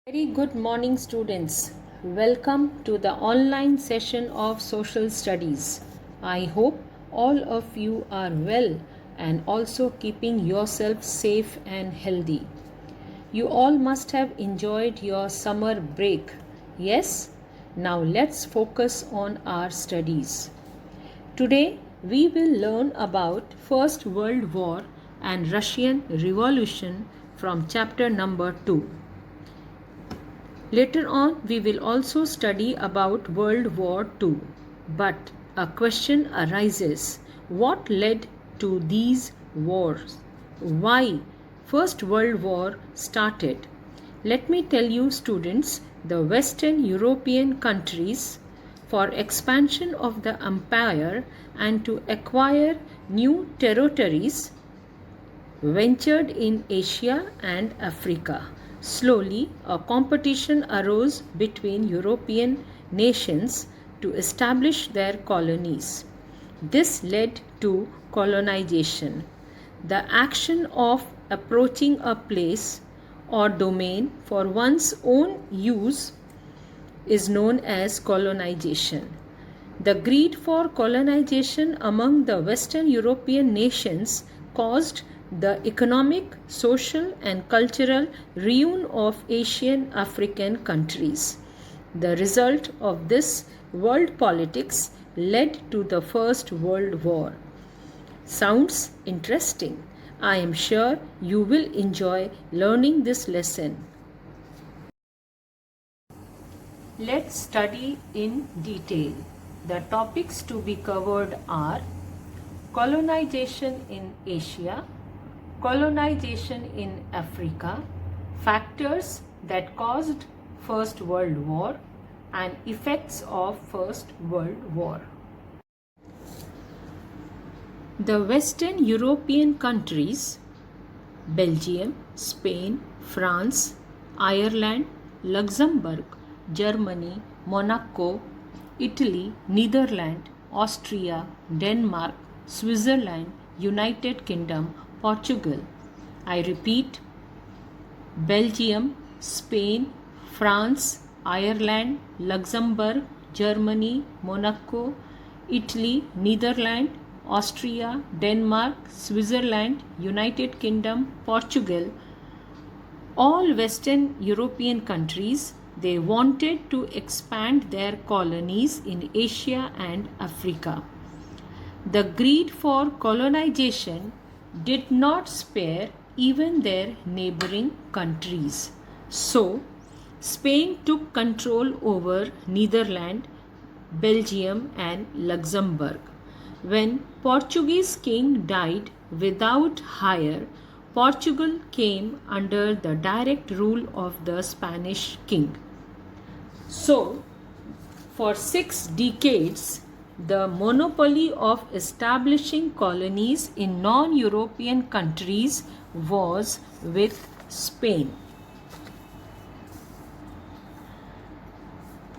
Very good morning, students. Welcome to the online session of Social Studies. I hope all of you are well and also keeping yourself safe and healthy. You all must have enjoyed your summer break. Yes? Now let's focus on our studies. Today we will learn about First World War and Russian Revolution from chapter number 2. Later on, we will also study about World War II. But a question arises: what led to these wars? Why First World War started? Let me tell you, students, the Western European countries, for expansion of the empire and to acquire new territories, ventured in Asia and Africa. Slowly, a competition arose between European nations to establish their colonies. This led to colonization, the action of approaching a place or domain for one's own use is known as colonization. The greed for colonization among the Western European nations caused the economic, social, and cultural ruin of Asian African countries. The result of this world politics led to the First World War. Sounds interesting. I am sure you will enjoy learning this lesson. Let's study in detail. The topics to be covered are colonization in Asia, colonization in Africa, factors that caused First World War, and effects of First World War. The Western European countries, Belgium, Spain, France, Ireland, Luxembourg, Germany, Monaco, Italy, Netherlands, Austria, Denmark, Switzerland, United Kingdom, Portugal. I repeat: Belgium, Spain, France, Ireland, Luxembourg, Germany, Monaco, Italy, Netherlands, Austria, Denmark, Switzerland, United Kingdom, Portugal. All Western European countries, they wanted to expand their colonies in Asia and Africa. The greed for colonization did not spare even their neighboring countries. So, Spain took control over Netherlands, Belgium, and Luxembourg. When Portuguese king died without heir, Portugal came under the direct rule of the Spanish king. So, for 6 decades, the monopoly of establishing colonies in non-European countries was with Spain.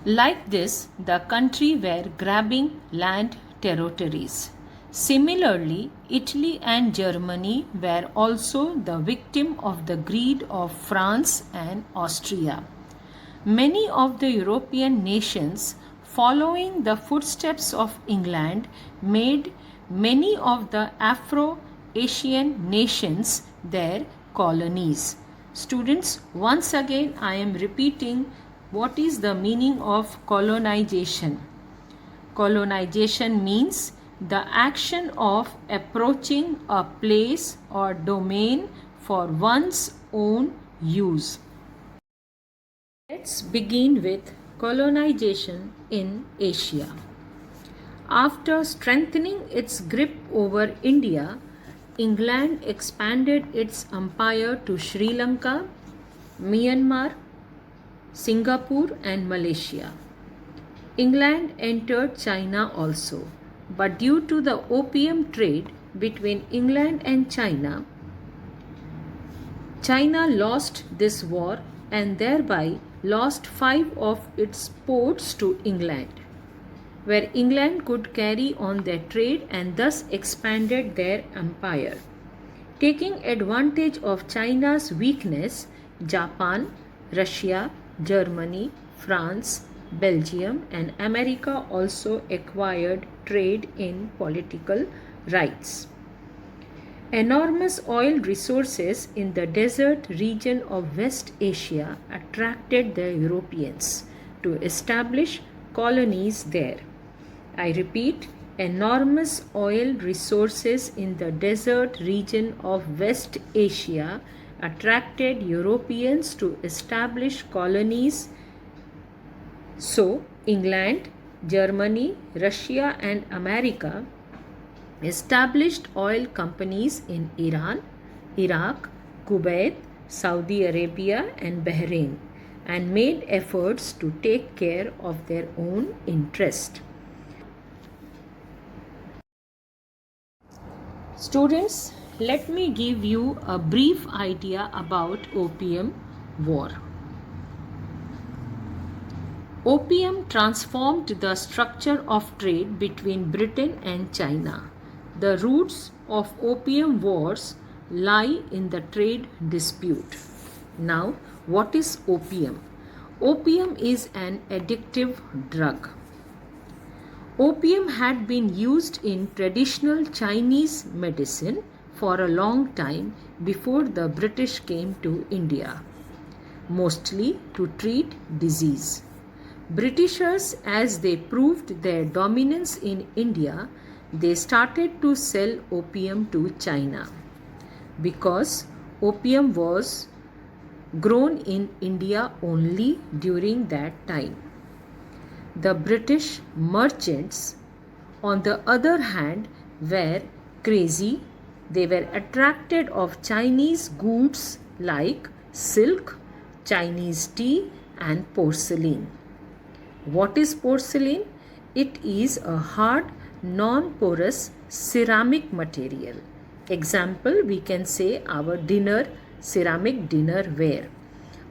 Like this, the country were grabbing land territories. Similarly, Italy and Germany were also the victim of the greed of France and Austria. Many of the European nations, following the footsteps of England, made many of the Afro-Asian nations their colonies. Students, once again I am repeating what is the meaning of colonization. Colonization means the action of approaching a place or domain for one's own use. Let's begin with colonization in Asia. After strengthening its grip over India, England expanded its empire to Sri Lanka, Myanmar, Singapore, and Malaysia. England entered China also, but due to the opium trade between England and China, China lost this war and thereby lost 5 of its ports to England, where England could carry on their trade and thus expanded their empire. Taking advantage of China's weakness, Japan, Russia, Germany, France, Belgium, and America also acquired trade in political rights. Enormous oil resources in the desert region of West Asia attracted the Europeans to establish colonies there. I repeat, enormous oil resources in the desert region of West Asia attracted Europeans to establish colonies. So, England, Germany, Russia, and America established oil companies in Iran, Iraq, Kuwait, Saudi Arabia, and Bahrain and made efforts to take care of their own interest. Students, let me give you a brief idea about Opium War. Opium transformed the structure of trade between Britain and China. The roots of Opium Wars lie in the trade dispute. Now, what is opium? Opium is an addictive drug. Opium had been used in traditional Chinese medicine for a long time before the British came to India, mostly to treat disease. Britishers, as they proved their dominance in India, they started to sell opium to China because opium was grown in India only during that time. The British merchants, on the other hand, were crazy. They were attracted of Chinese goods like silk, Chinese tea, and porcelain. What is porcelain? It is a hard, non-porous ceramic material. Example, we can say our ceramic dinnerware.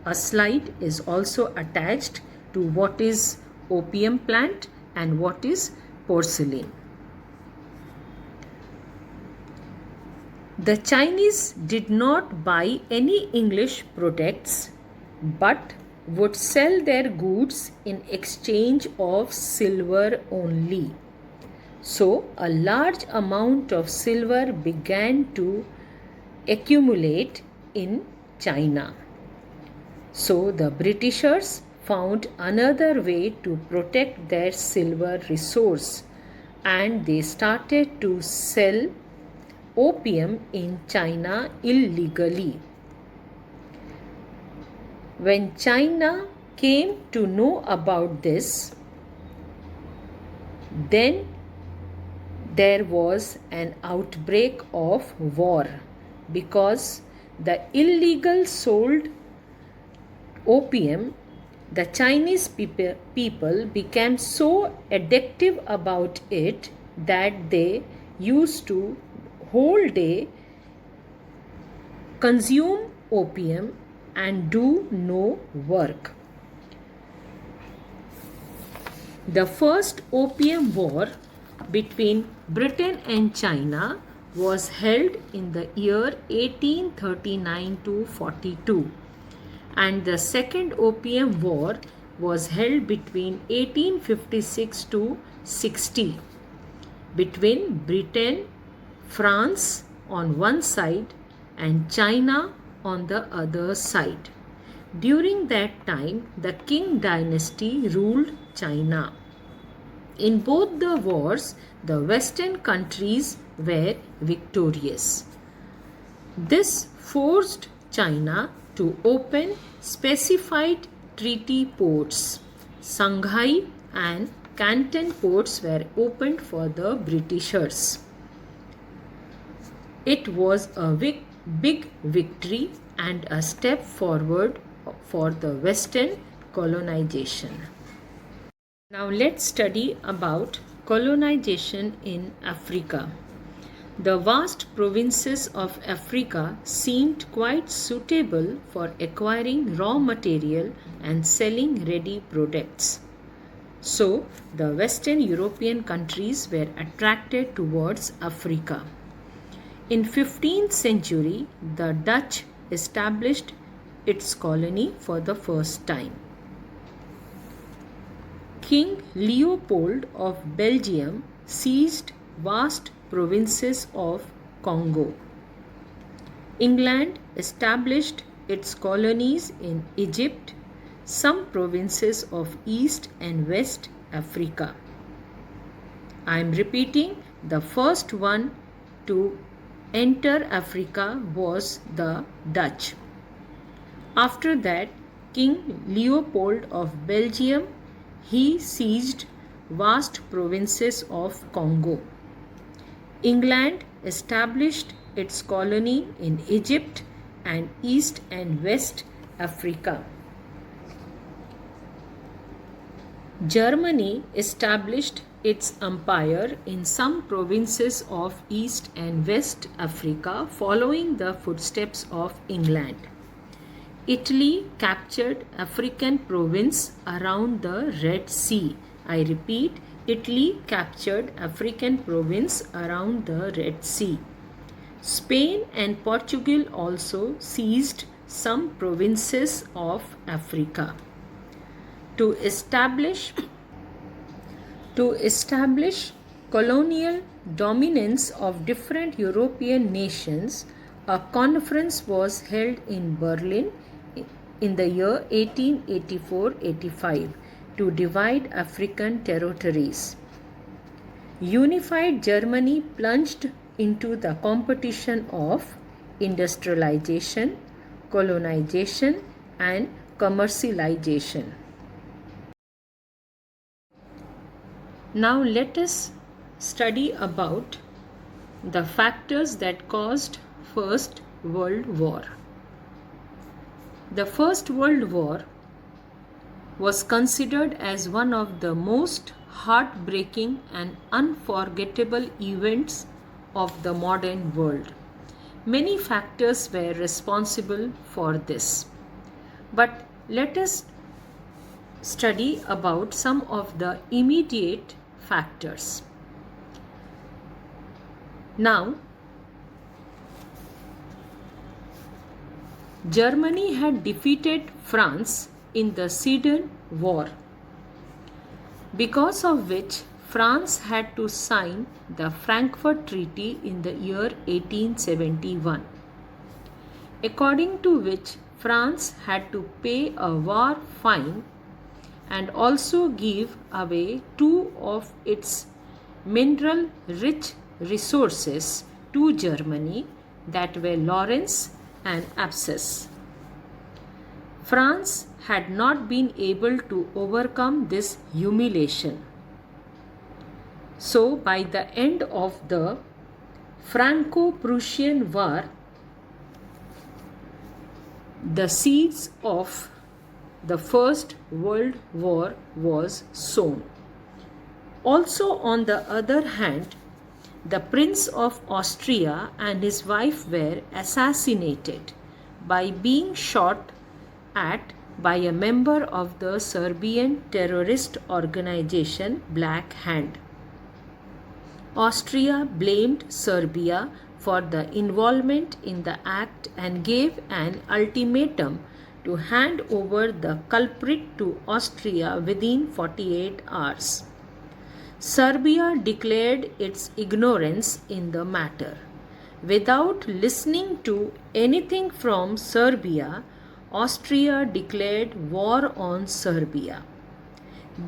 A slide is also attached to what is opium plant and what is porcelain. The Chinese did not buy any English products but would sell their goods in exchange of silver only. So, a large amount of silver began to accumulate in China. So, the Britishers found another way to protect their silver resource and they started to sell opium in China illegally. When China came to know about this, then there was an outbreak of war because the illegal sold opium, the Chinese people became so addictive about it that they used to whole day consume opium and do no work. The first opium war between Britain and China was held in the year 1839 to 42 and the second opium war was held between 1856 to 60 between Britain, France on one side and China on the other side. During that time, the Qing dynasty ruled China. In both the wars, the Western countries were victorious. This forced China to open specified treaty ports. Shanghai and Canton ports were opened for the Britishers. It was a big victory and a step forward for the Western colonization. Now let's study about colonization in Africa. The vast provinces of Africa seemed quite suitable for acquiring raw material and selling ready products. So, the Western European countries were attracted towards Africa. In 15th century, the Dutch established its colony for the first time. King Leopold of Belgium seized vast provinces of Congo. England established its colonies in Egypt, some provinces of East and West Africa. I am repeating, the first one to enter Africa was the Dutch. After that, King Leopold of Belgium, he seized vast provinces of Congo. England established its colony in Egypt and East and West Africa. Germany established its empire in some provinces of East and West Africa following the footsteps of England. Italy captured African province around the Red Sea. I repeat, Italy captured African province around the Red Sea. Spain and Portugal also seized some provinces of Africa. To establish colonial dominance of different European nations, a conference was held in Berlin in the year 1884-85 to divide African territories. Unified Germany plunged into the competition of industrialization, colonization, and commercialization. Now let us study about the factors that caused First World War. The First World War was considered as one of the most heartbreaking and unforgettable events of the modern world. Many factors were responsible for this. But let us study about some of the immediate factors. Now, Germany had defeated France in the Sedan War, because of which France had to sign the Frankfurt Treaty in the year 1871, according to which France had to pay a war fine and also give away two of its mineral-rich resources to Germany, that were Lawrence and Alsace. France had not been able to overcome this humiliation. So, by the end of the Franco-Prussian War, the seeds of the First World War was sown. Also, on the other hand, the Prince of Austria and his wife were assassinated by being shot at by a member of the Serbian terrorist organization Black Hand. Austria blamed Serbia for the involvement in the act and gave an ultimatum to hand over the culprit to Austria within 48 hours. Serbia declared its ignorance in the matter. Without listening to anything from Serbia, Austria declared war on Serbia.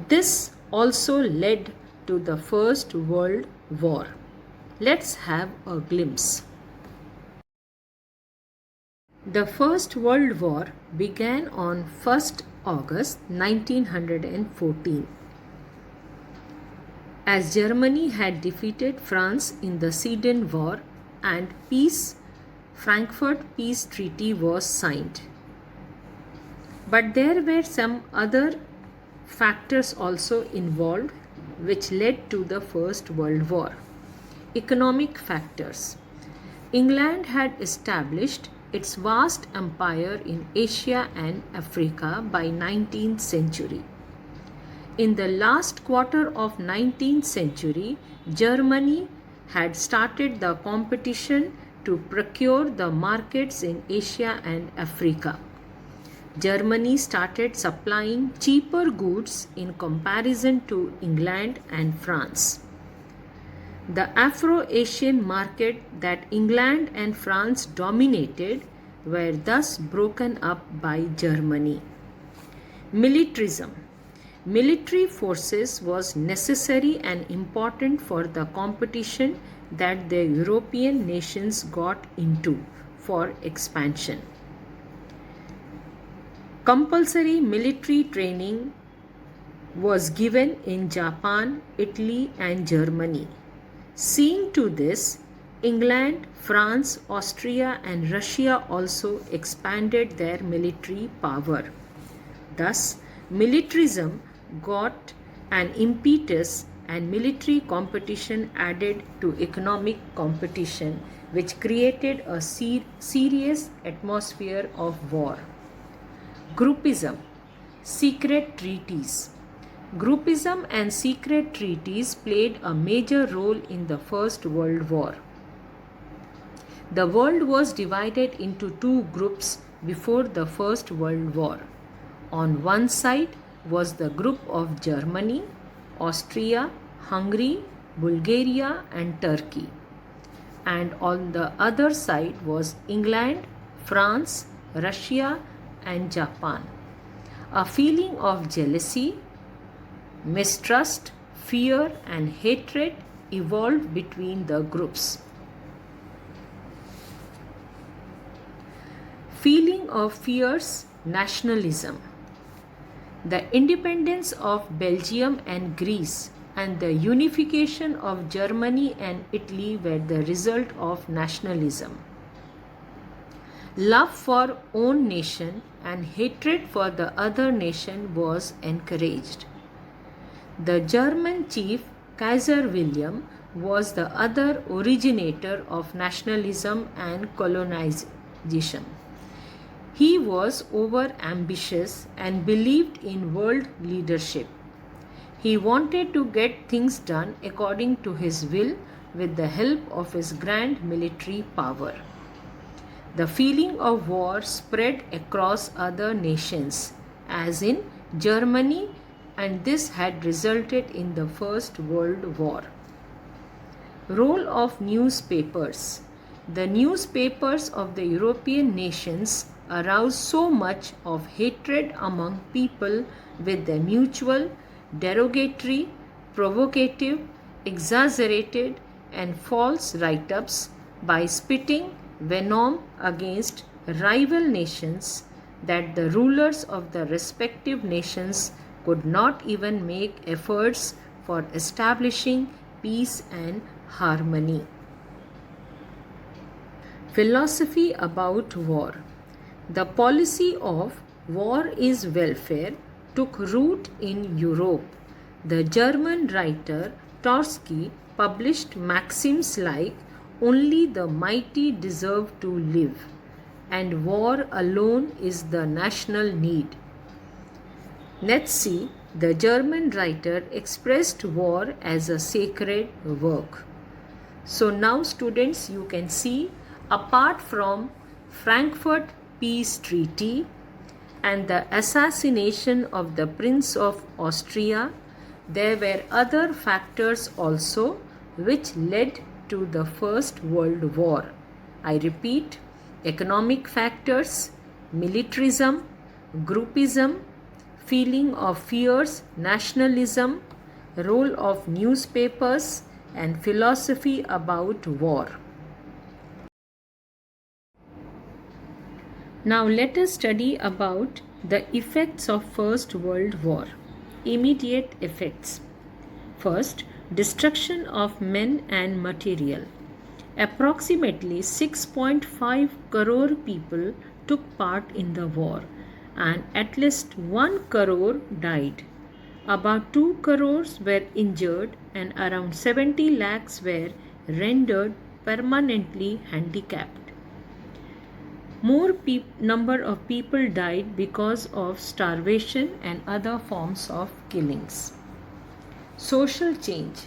This also led to the First World War. Let's have a glimpse. The First World War began on 1st August 1914. As Germany had defeated France in the Sedan War and Frankfurt Peace Treaty was signed. But there were some other factors also involved which led to the First World War. Economic factors. England had established its vast empire in Asia and Africa by 19th century. In the last quarter of 19th century, Germany had started the competition to procure the markets in Asia and Africa. Germany started supplying cheaper goods in comparison to England and France. The Afro-Asian market that England and France dominated were thus broken up by Germany. Militarism. Military forces was necessary and important for the competition that the European nations got into for expansion. Compulsory military training was given in Japan, Italy, and Germany. Seeing to this, England, France, Austria, and Russia also expanded their military power. Thus, militarism got an impetus and military competition added to economic competition, which created a serious atmosphere of war. Groupism, secret treaties. Groupism and secret treaties played a major role in the First World War. The world was divided into two groups before the First World War. On one side was the group of Germany, Austria, Hungary, Bulgaria, and Turkey. And on the other side was England, France, Russia, and Japan. A feeling of jealousy, mistrust, fear, and hatred evolved between the groups. Feeling of fierce nationalism. The independence of Belgium and Greece and the unification of Germany and Italy were the result of nationalism. Love for own nation and hatred for the other nation was encouraged. The German chief Kaiser William was the other originator of nationalism and colonization. He was over-ambitious and believed in world leadership. He wanted to get things done according to his will with the help of his grand military power. The feeling of war spread across other nations, as in Germany, and this had resulted in the First World War. Role of newspapers. The newspapers of the European nations aroused so much of hatred among people with their mutual, derogatory, provocative, exaggerated, and false write-ups by spitting venom against rival nations that the rulers of the respective nations could not even make efforts for establishing peace and harmony. Philosophy about war. The policy of war is welfare took root in Europe. The German writer Trotsky published maxims like "Only the mighty deserve to live" and "War alone is the national need." Nietzsche, the German writer, expressed war as a sacred work. So now students, you can see, apart from Frankfurt Peace Treaty and the assassination of the Prince of Austria, there were other factors also which led to the First World War. I repeat, economic factors, militarism, groupism, feeling of fierce nationalism, role of newspapers, and philosophy about war. Now let us study about the effects of First World War. Immediate effects. First, destruction of men and material. Approximately 6.5 crore people took part in the war and at least 1 crore died. About 2 crores were injured and around 70 lakhs were rendered permanently handicapped. More number of people died because of starvation and other forms of killings. Social change.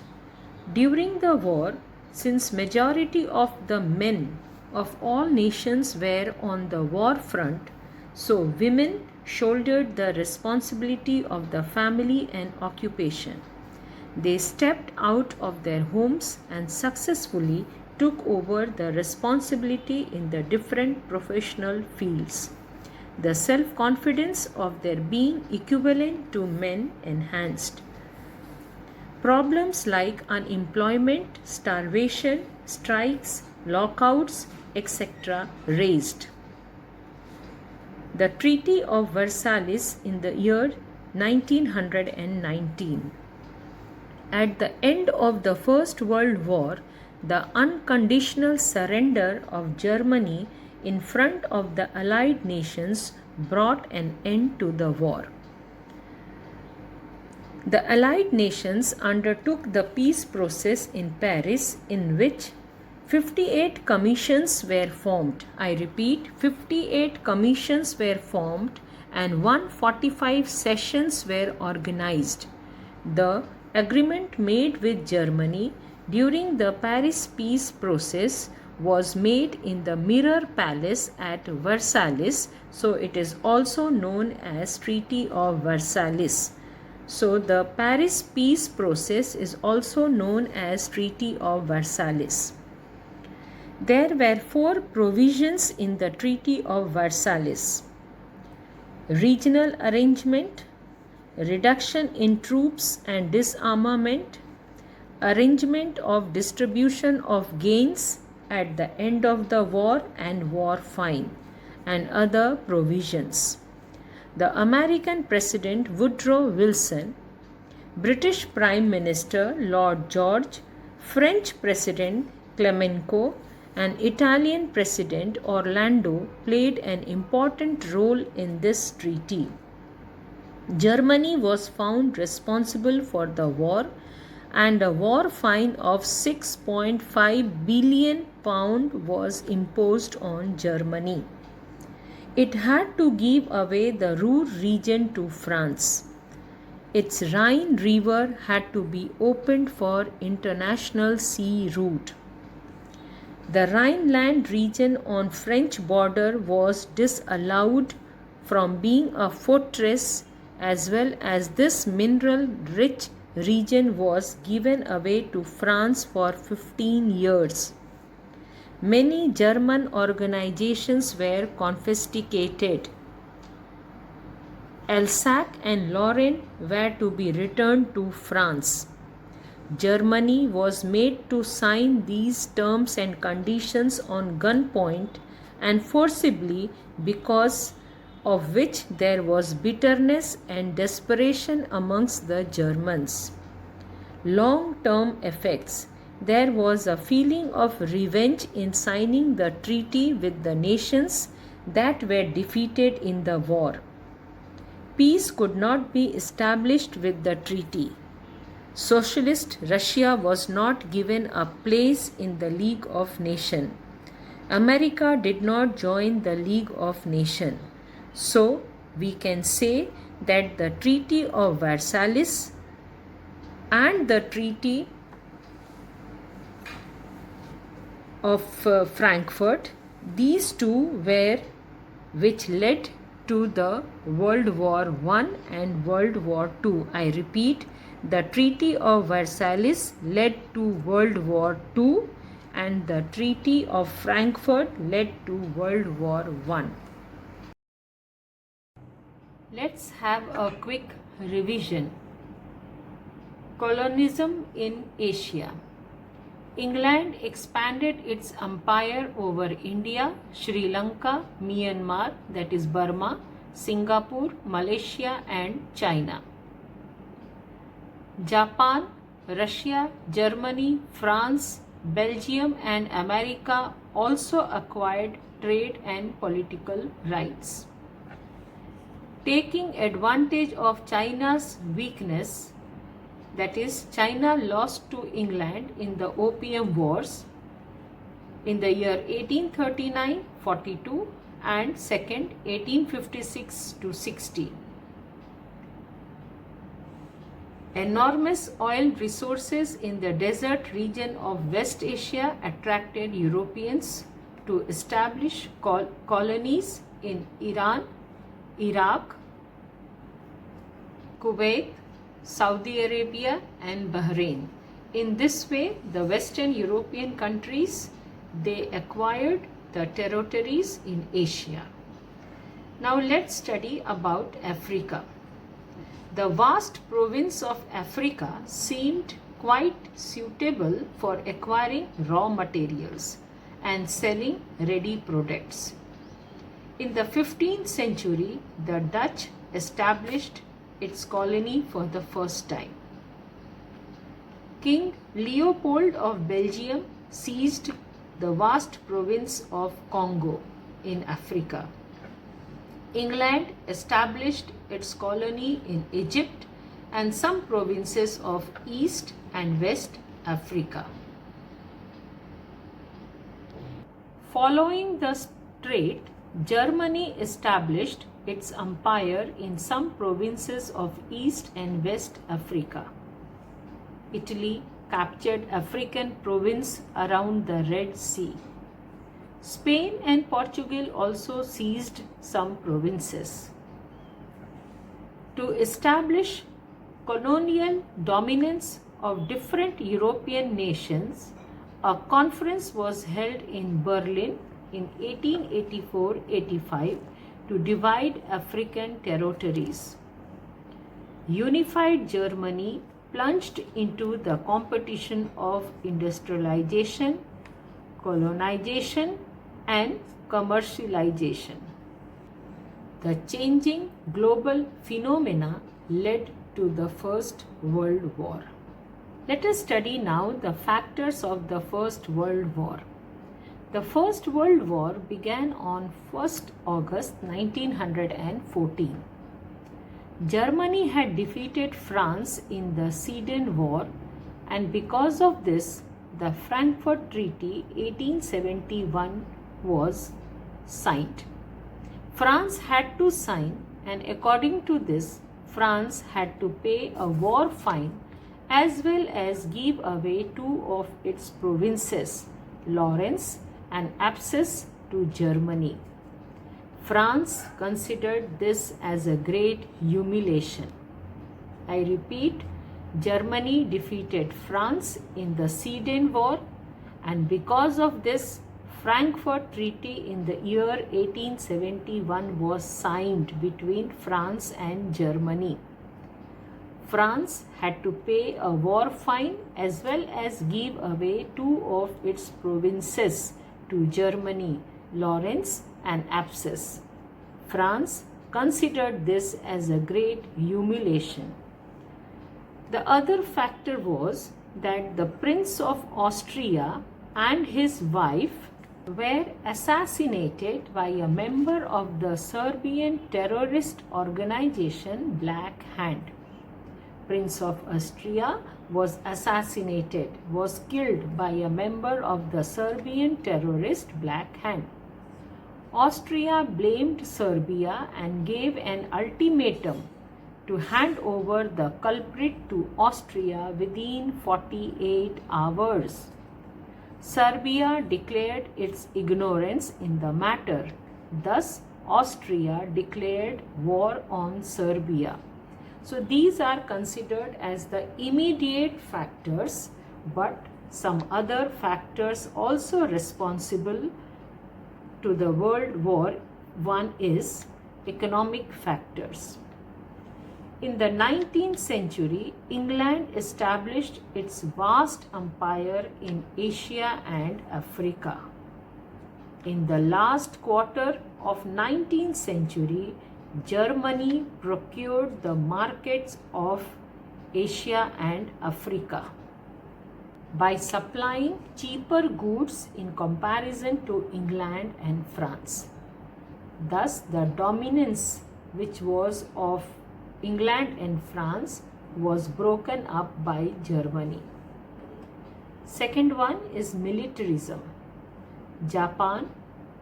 During the war, since majority of the men of all nations were on the war front, so women shouldered the responsibility of the family and occupation. They stepped out of their homes and successfully took over the responsibility in the different professional fields. The self-confidence of their being equivalent to men enhanced. Problems like unemployment, starvation, strikes, lockouts, etc. raised. The Treaty of Versailles in the year 1919. At the end of the First World War, the unconditional surrender of Germany in front of the Allied nations brought an end to the war. The Allied nations undertook the peace process in Paris, in which 58 commissions were formed. I repeat, 58 commissions were formed and 145 sessions were organized. The agreement made with Germany during the Paris peace process was made in the Mirror Palace at Versailles, so it is also known as Treaty of Versailles. So the Paris peace process is also known as Treaty of Versailles. There were 4 provisions in the Treaty of Versailles: regional arrangement, reduction in troops and disarmament, arrangement of distribution of gains at the end of the war and war fine, and other provisions. The American President Woodrow Wilson, British Prime Minister Lord George, French President Clemenceau, and Italian President Orlando played an important role in this treaty. Germany was found responsible for the war, and a war fine of £6.5 billion was imposed on Germany. It had to give away the Ruhr region to France. Its Rhine River had to be opened for international sea route. The Rhineland region on French border was disallowed from being a fortress, as well as this mineral-rich region was given away to France for 15 years. Many German organizations were confiscated. Alsace and Lorraine were to be returned to France. Germany was made to sign these terms and conditions on gunpoint and forcibly, because of which there was bitterness and desperation amongst the Germans. Long-term effects. There was a feeling of revenge in signing the treaty with the nations that were defeated in the war. Peace could not be established with the treaty. Socialist Russia was not given a place in the League of Nations. America did not join the League of Nations. So, we can say that the Treaty of Versailles and the Treaty of Frankfurt, these two were which led to the World War I and World War II. I repeat, the Treaty of Versailles led to World War II and the Treaty of Frankfurt led to World War I. Let's have a quick revision. Colonialism in Asia. England expanded its empire over India, Sri Lanka, Myanmar, that is Burma, Singapore, Malaysia and China. Japan, Russia, Germany, France, Belgium and America also acquired trade and political rights. Taking advantage of China's weakness, that is, China lost to England in the Opium Wars in the year 1839-42 and second 1856-60. Enormous oil resources in the desert region of West Asia attracted Europeans to establish colonies in Iran, Iraq, Kuwait, Saudi Arabia and Bahrain. In this way, the Western European countries, they acquired the territories in Asia. Now let's study about Africa. The vast province of Africa seemed quite suitable for acquiring raw materials and selling ready products. In the 15th century, the Dutch established its colony for the first time. King Leopold of Belgium seized the vast province of Congo in Africa. England established its colony in Egypt and some provinces of East and West Africa. Following the strait, Germany established its empire in some provinces of East and West Africa. Italy captured African province around the Red Sea. Spain and Portugal also seized some provinces. To establish colonial dominance of different European nations, a conference was held in Berlin in 1884-85 to divide African territories. Unified Germany plunged into the competition of industrialization, colonization, and commercialization. The changing global phenomena led to the First World War. Let us study now the factors of the First World War. The First World War began on 1st August 1914. Germany had defeated France in the Sedan War, and because of this, the Frankfurt Treaty 1871 was signed. France had to sign, and according to this, France had to pay a war fine as well as give away two of its provinces, Lorraine and Alsace, to Germany. France considered this as a great humiliation. I repeat, Germany defeated France in the Sedan War, and because of this, Frankfurt Treaty in the year 1871 was signed between France and Germany. France had to pay a war fine as well as give away two of its provinces to Germany, Lorraine and Alsace. France considered this as a great humiliation. The other factor was that the Prince of Austria and his wife were assassinated by a member of the Serbian terrorist organization Black Hand. Prince of Austria was killed by a member of the Serbian terrorist Black Hand. Austria blamed Serbia and gave an ultimatum to hand over the culprit to Austria within 48 hours. Serbia declared its ignorance in the matter. Thus, Austria declared war on Serbia. So these are considered as the immediate factors, but some other factors also responsible to the World War. One is economic factors. In the 19th century, England established its vast empire in Asia and Africa. In the last quarter of 19th century, Germany procured the markets of Asia and Africa by supplying cheaper goods in comparison to England and France. Thus, the dominance which was of England and France was broken up by Germany. Second one is militarism. Japan,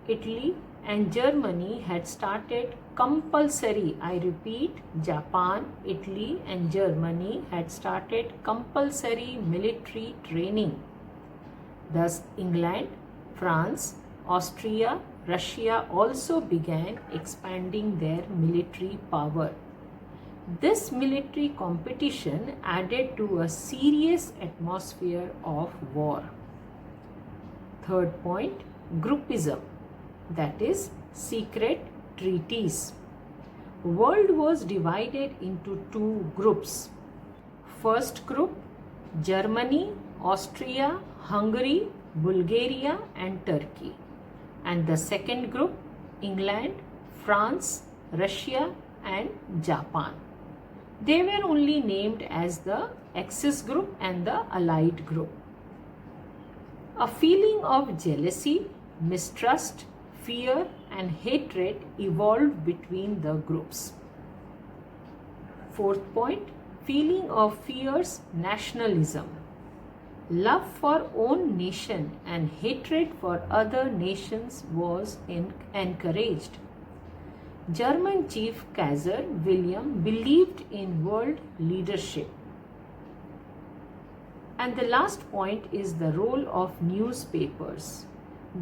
Italy and Germany had started compulsory, I repeat, Japan, Italy and Germany had started compulsory military training. Thus, England, France, Austria Russia also began expanding their military power. This military competition added to a serious atmosphere of war. Third point, groupism, that is, secret treaties. World was divided into two groups. First group, Germany, Austria, Hungary, Bulgaria and Turkey. And the second group, England, France, Russia and Japan. They were only named as the Axis group and the Allied group. A feeling of jealousy, mistrust, fear and hatred evolved between the groups. Fourth point, feeling of fierce nationalism. Love for own nation and hatred for other nations was encouraged. German Chief Kaiser William believed in world leadership. And the last point is the role of newspapers.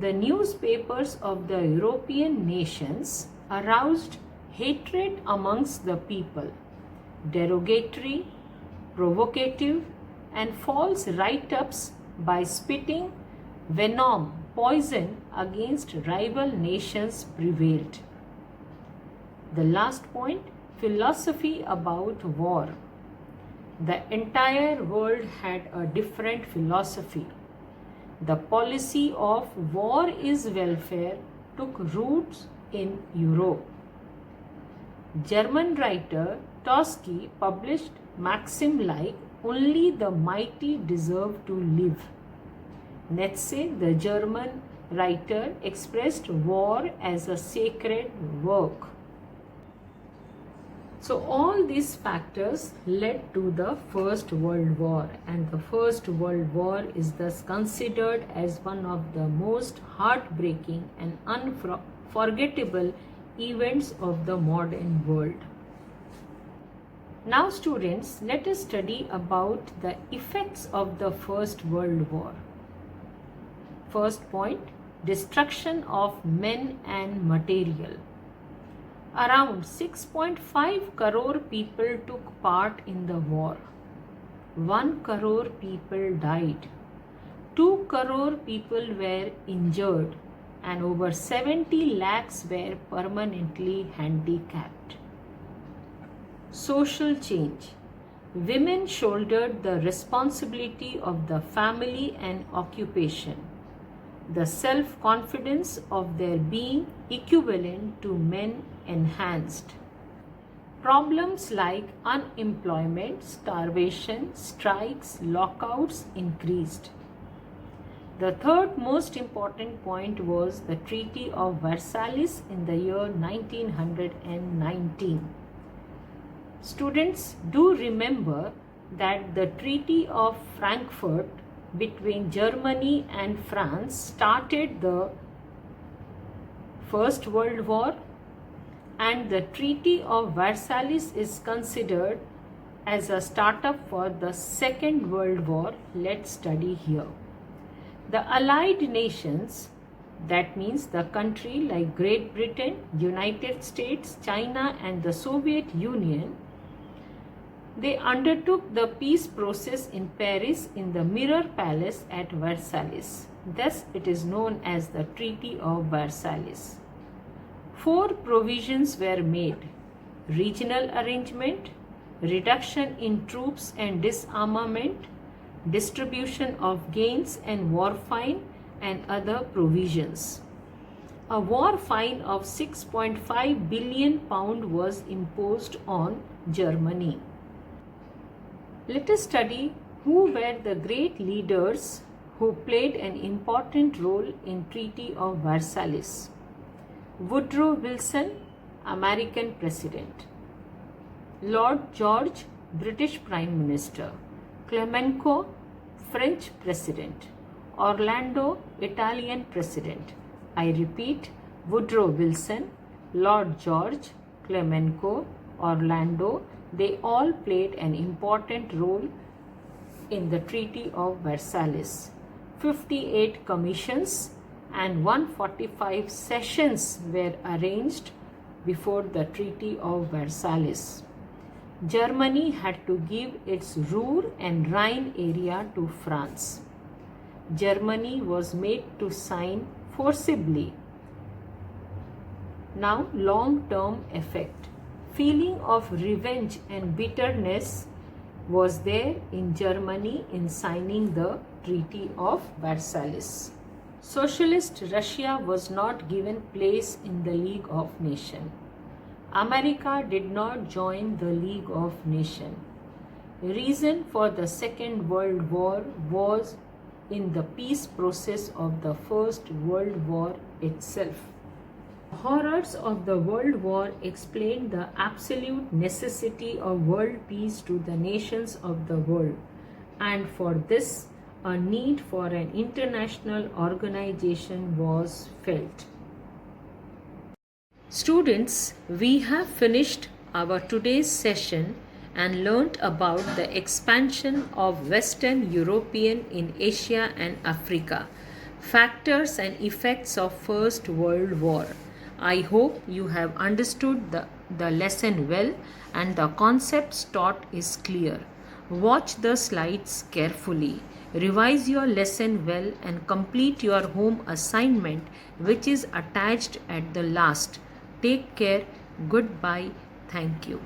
The newspapers of the European nations aroused hatred amongst the people. Derogatory, provocative, and false write-ups by spitting venom, poison against rival nations prevailed. The last point, philosophy about war. The entire world had a different philosophy. The policy of war is welfare took roots in Europe. German writer Trotsky published maxims like only the mighty deserve to live. Nietzsche, the German writer, expressed war as a sacred work. So all these factors led to the First World War, and the First World War is thus considered as one of the most heartbreaking and unforgettable events of the modern world. Now students, let us study about the effects of the First World War. First point, destruction of men and material. Around 6.5 crore people took part in the war. 1 crore people died. 2 crore people were injured and over 70 lakhs were permanently handicapped. Social change. Women shouldered the responsibility of the family and occupation. The self-confidence of their being equivalent to men enhanced. Problems like unemployment, starvation, strikes, lockouts increased. The third most important point was the Treaty of Versailles in the year 1919. Students, do remember that the Treaty of Frankfurt between Germany and France started the First World War, and the Treaty of Versailles is considered as a startup for the Second World War. Let's study here. The Allied nations, that means the country like Great Britain, United States, China and the Soviet Union, they undertook the peace process in Paris in the Mirror Palace at Versailles. Thus, it is known as the Treaty of Versailles. 4 provisions were made: regional arrangement, reduction in troops and disarmament, distribution of gains and war fine, and other provisions. A war fine of £6.5 billion was imposed on Germany. Let us study who were the great leaders who played an important role in Treaty of Versailles. Woodrow Wilson, American President. Lord George, British Prime Minister. Clemenceau, French President. Orlando, Italian President. I repeat, Woodrow Wilson, Lord George, Clemenceau, Orlando, they all played an important role in the Treaty of Versailles. 58 commissions and 145 sessions were arranged before the Treaty of Versailles. Germany had to give its Ruhr and Rhine area to France. Germany was made to sign forcibly. Now, long-term effect. Feeling of revenge and bitterness was there in Germany in signing the Treaty of Versailles. Socialist Russia was not given place in the League of Nations. America did not join the League of Nations. Reason for the Second World War was in the peace process of the First World War itself. Horrors of the World War explained the absolute necessity of world peace to the nations of the world, and for this, a need for an international organization was felt. Students, we have finished our today's session and learnt about the expansion of Western European in Asia and Africa, factors and effects of First World War. I hope you have understood the lesson well and the concepts taught is clear. Watch the slides carefully. Revise your lesson well and complete your home assignment which is attached at the last. Take care. Goodbye. Thank you.